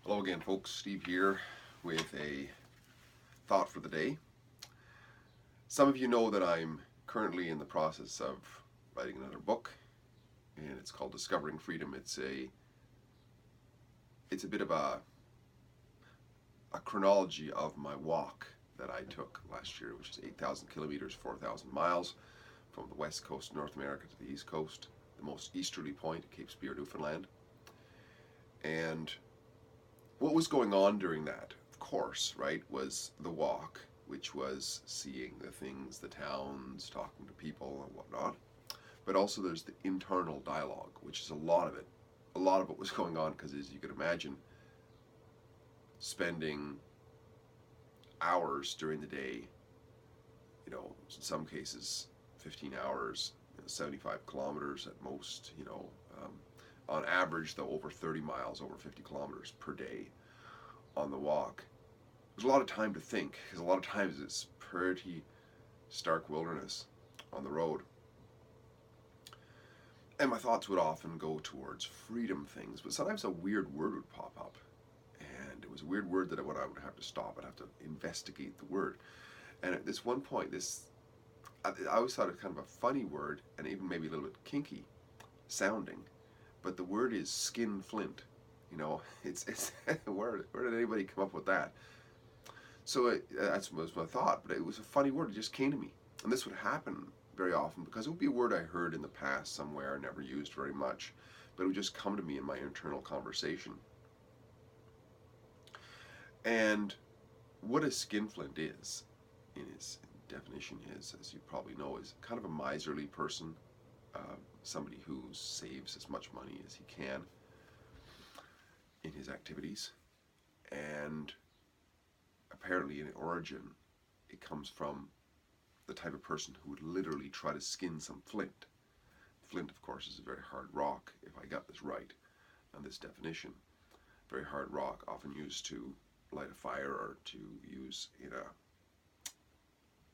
Hello again, folks. Steve here with a thought for the day. Some of you know that I'm currently in the process of writing another book, and it's called Discovering Freedom. It's a bit of a chronology of my walk that I took last year, which is 8,000 kilometers, 4,000 miles from the west coast of North America to the east coast, the most easterly point, Cape Spear, Newfoundland. And what was going on during that, of course, right, was the walk, which was seeing the things, the towns, talking to people and whatnot. But also there's the internal dialogue, which is a lot of it. A lot of it was going on because, as you can imagine, spending hours during the day, in some cases 15 hours, 75 kilometers at most, on average, though, over 30 miles, over 50 kilometers per day on the walk. There's a lot of time to think, because a lot of times it's pretty stark wilderness on the road. And my thoughts would often go towards freedom things, but sometimes a weird word would pop up. And it was a weird word that I would have to stop. I'd have to investigate the word. And at this one point, I always thought it was kind of a funny word, and even maybe a little bit kinky sounding. But the word is skinflint. It's where did anybody come up with that? So that was my thought, but it was a funny word. It just came to me, and this would happen very often because it would be a word I heard in the past somewhere, never used very much, but it would just come to me in my internal conversation. And what a skinflint is, in its definition, is, as you probably know, is kind of a miserly person, somebody who saves as much money as he can in his activities, and apparently in origin it comes from the type of person who would literally try to skin some flint. Flint, of course, is a very hard rock, if I got this right on this definition. Very hard rock, often used to light a fire or to use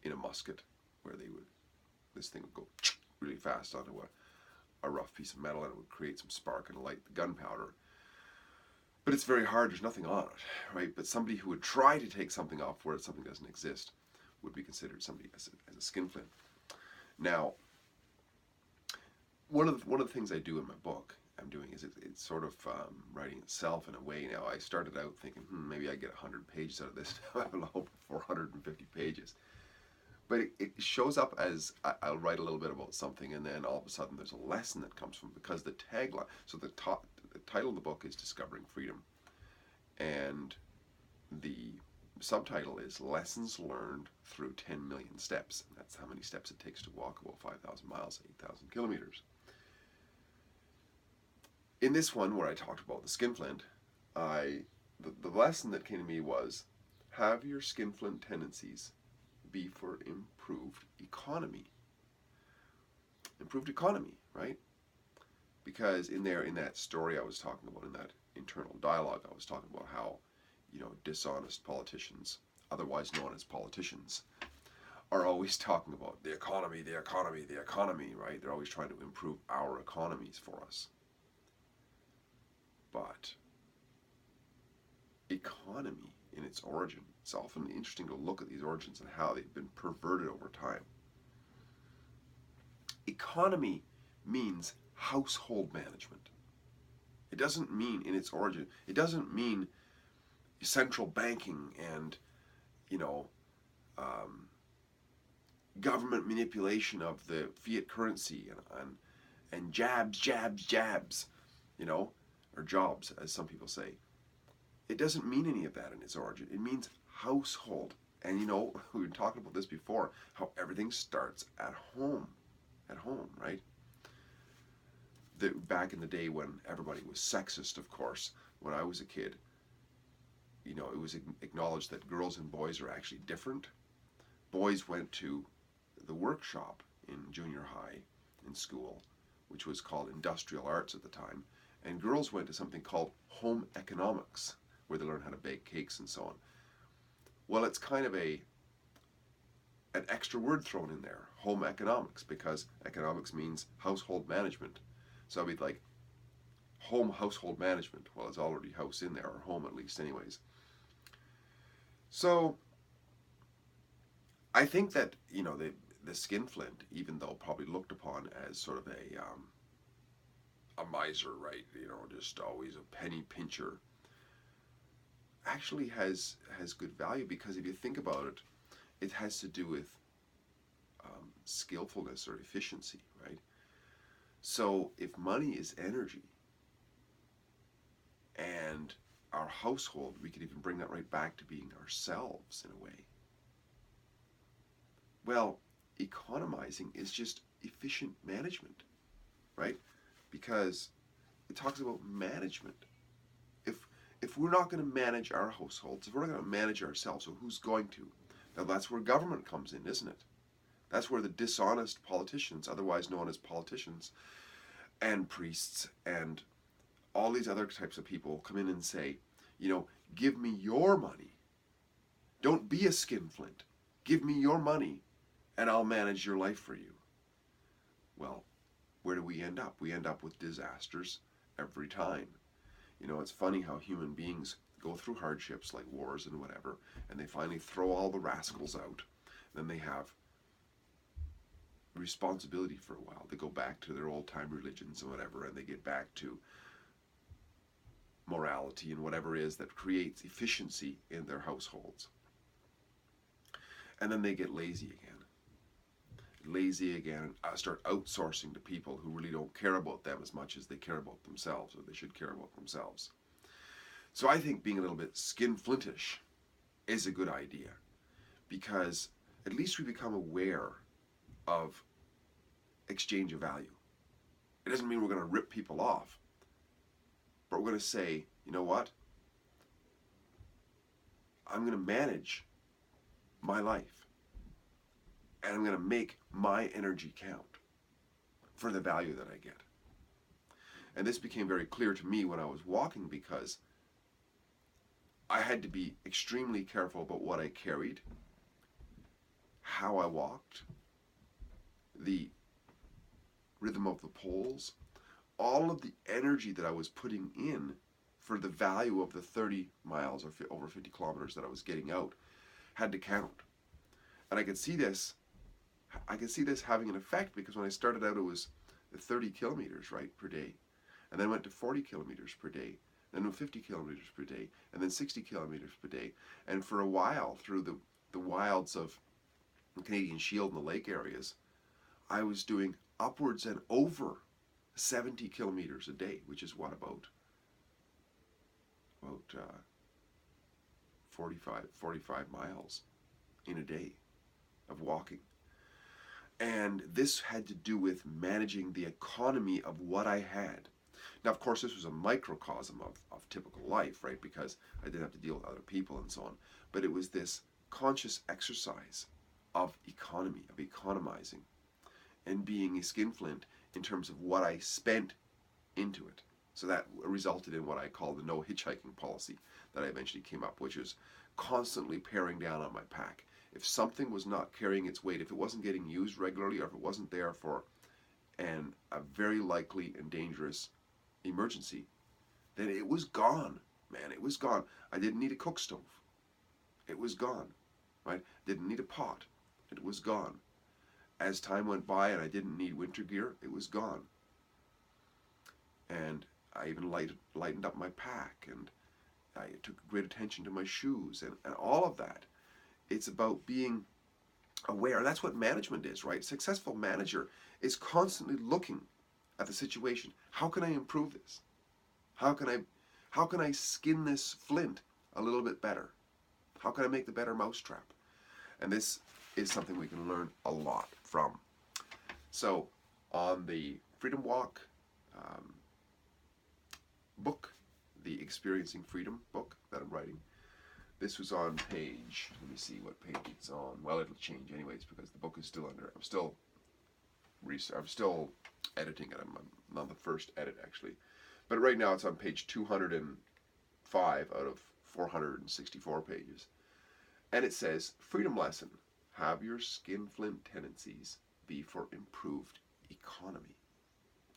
in a musket, where this thing would go really fast onto a rough piece of metal, and it would create some spark and light the gunpowder. But it's very hard, there's nothing on it, right? But somebody who would try to take something off where something doesn't exist would be considered somebody as a skinflint. Now, one of the things I do in my book, it's sort of writing itself in a way. Now, I started out thinking, maybe I get 100 pages out of this. I have a hope for 450 pages. But it shows up as I'll write a little bit about something, and then all of a sudden there's a lesson that comes from, because the tagline, so the title of the book is Discovering Freedom, and the subtitle is Lessons Learned Through 10 Million Steps. And that's how many steps it takes to walk about 5,000 miles, 8,000 kilometers. In this one, where I talked about the skinflint, the lesson that came to me was, have your skinflint tendencies be for improved economy. Improved economy, right? Because in that story I was talking about, in that internal dialogue, I was talking about how, dishonest politicians, otherwise known as politicians, are always talking about the economy, the economy, the economy, right? They're always trying to improve our economies for us. But economy, in its origin, it's often interesting to look at these origins and how they've been perverted over time. Economy means household management. It doesn't mean, in its origin, it doesn't mean central banking and, government manipulation of the fiat currency and jabs, or jobs, as some people say. It doesn't mean any of that in its origin. It means household. And we've been talking about this before, how everything starts at home, right? Back in the day when everybody was sexist, of course, when I was a kid, it was acknowledged that girls and boys are actually different. Boys went to the workshop in junior high, in school, which was called industrial arts at the time, and girls went to something called home economics, where they learn how to bake cakes and so on. Well, it's kind of an extra word thrown in there, home economics, because economics means household management. So I'd be like, household management. Well, it's already house in there, or home at least, anyways. So I think that the Skinflint, even though probably looked upon as sort of a miser, right? Just always a penny pincher, actually has good value, because if you think about it, it has to do with skillfulness or efficiency, right? So if money is energy, and our household, we could even bring that right back to being ourselves in a way. Well, economizing is just efficient management, right? Because it talks about management. If we're not going to manage our households, if we're not going to manage ourselves, so who's going to? Now that's where government comes in, isn't it? That's where the dishonest politicians, otherwise known as politicians, and priests, and all these other types of people come in and say, give me your money. Don't be a skinflint. Give me your money, and I'll manage your life for you. Well, where do we end up? We end up with disasters every time. It's funny how human beings go through hardships like wars and whatever, and they finally throw all the rascals out. Then they have responsibility for a while. They go back to their old-time religions and whatever, and they get back to morality and whatever it is that creates efficiency in their households. And then they get lazy again, and start outsourcing to people who really don't care about them as much as they care about themselves, or they should care about themselves. So I think being a little bit skinflintish is a good idea, because at least we become aware of exchange of value. It doesn't mean we're going to rip people off, but we're going to say, you know what? I'm going to manage my life, and I'm going to make my energy count for the value that I get. And this became very clear to me when I was walking, because I had to be extremely careful about what I carried, how I walked, the rhythm of the poles, all of the energy that I was putting in for the value of the 30 miles or over 50 kilometers that I was getting out had to count. And I could see this having an effect, because when I started out, it was 30 kilometers, right, per day. And then went to 40 kilometers per day, then 50 kilometers per day, and then 60 kilometers per day. And for a while, through the wilds of the Canadian Shield and the lake areas, I was doing upwards and over 70 kilometers a day, which is what, about 45 miles in a day of walking. And this had to do with managing the economy of what I had. Now, of course, this was a microcosm of typical life, right? Because I didn't have to deal with other people and so on. But it was this conscious exercise of economy, of economizing, and being a skinflint in terms of what I spent into it. So that resulted in what I call the no hitchhiking policy that I eventually came up, which is constantly paring down on my pack. If something was not carrying its weight, if it wasn't getting used regularly, or if it wasn't there for a very likely and dangerous emergency, then it was gone, man. It was gone. I didn't need a cook stove. It was gone, right? Didn't need a pot. It was gone. As time went by and I didn't need winter gear, it was gone. And I even lightened up my pack, and I took great attention to my shoes and all of that. It's about being aware. That's what management is, right? A successful manager is constantly looking at the situation. How can I improve this? How can I skin this flint a little bit better? How can I make the better mousetrap? And this is something we can learn a lot from. So on the Freedom Walk book, the Experiencing Freedom book that I'm writing, this was on page, let me see what page it's on. Well, it'll change anyways, because the book is still under, I'm still editing it. I'm on the first edit, actually. But right now it's on page 205 out of 464 pages. And it says, Freedom Lesson, have your skinflint tendencies be for improved economy.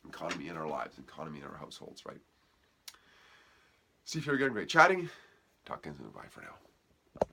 Economy in our lives, economy in our households, right? Steve here again. Great chatting. Talk again soon. Bye for now.